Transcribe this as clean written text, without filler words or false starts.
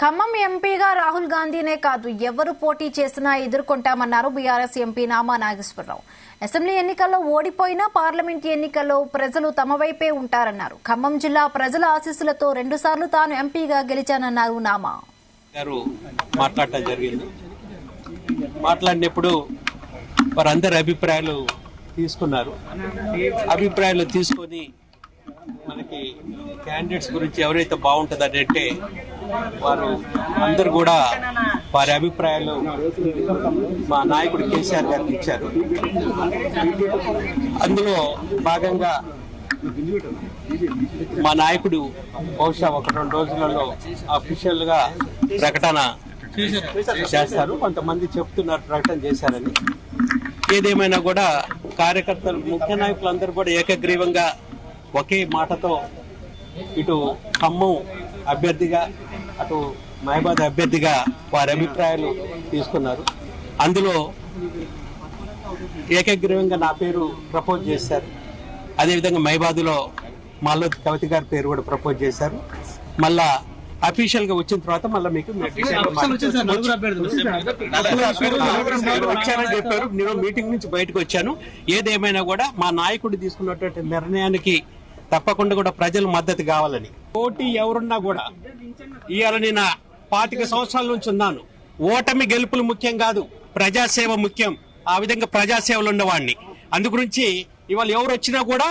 ఖమ్మం ఎంపీగా రాహుల్ గాంధీనే కాదు ఎవరు పోటీ చేసినా ఎదుర్కొంటామన్నారు BRS MP Nama Nageswara Rao. Assembly ఎన్నికల్లో ఓడిపోయినా పార్లమెంట్ ఎన్నికల్లో ప్రజలు తమ వైపే ఉంటారన్నారు. ఖమ్మం జిల్లా ప్రజల ఆశీస్సులతో 2 సార్లు తాను ఎంపీగా గెలిచానన్నారు నామా. మాట్లాడటం జరిగింది. మాట్లాడినప్పుడు వారందరి అభిప్రాయాలు తీసుకున్నారు. అభిప్రాయాలు తీసుకొని మనకి క్యాండిడేట్స్ గురించి ఎవరైతే బాగుంటుందని అంటే వారు అందరు కూడా వారి అభిప్రాయాలు మా నాయకుడు కేసీఆర్ గారికి ఇచ్చారు. అందులో భాగంగా మా నాయకుడు బహుశా 1-2 రోజులలో అఫీషియల్ గా ప్రకటన చేస్తారు. కొంతమంది చెప్తున్నారు ప్రకటన చేశారని. ఏదేమైనా కూడా కార్యకర్తలు ముఖ్య నాయకులందరూ కూడా ఏకగ్రీవంగా ఒకే మాటతో ఇటు ఖమ్మం అభ్యర్థిగా అటు మహబాద్ అభ్యర్థిగా వారి అభిప్రాయాలు తీసుకున్నారు. అందులో ఏకగ్రీవంగా నా పేరు ప్రపోజ్ చేశారు. అదేవిధంగా మహబాద్లో మాలోత్ కవిత గారి పేరు కూడా ప్రపోజ్ చేశారు. మళ్ళా అఫీషియల్ గా వచ్చిన తర్వాత మళ్ళీ మీకు వచ్చానని చెప్పారు. నేను మీటింగ్ నుంచి బయటకు వచ్చాను. ఏదేమైనా కూడా మా నాయకుడు తీసుకున్నటువంటి నిర్ణయానికి తప్పకుండా కూడా ప్రజలు మద్దతు కావాలని, పోటీ ఎవరున్నా కూడా ఇవాళ నేను 25 సంవత్సరాల నుంచి ఉన్నాను. ఓటమి గెలుపులు ముఖ్యం కాదు, ప్రజాసేవ ముఖ్యం. ఆ విధంగా ప్రజాసేవలు ఉన్నవాడిని. అందుగురించి ఇవాళ ఎవరు వచ్చినా కూడా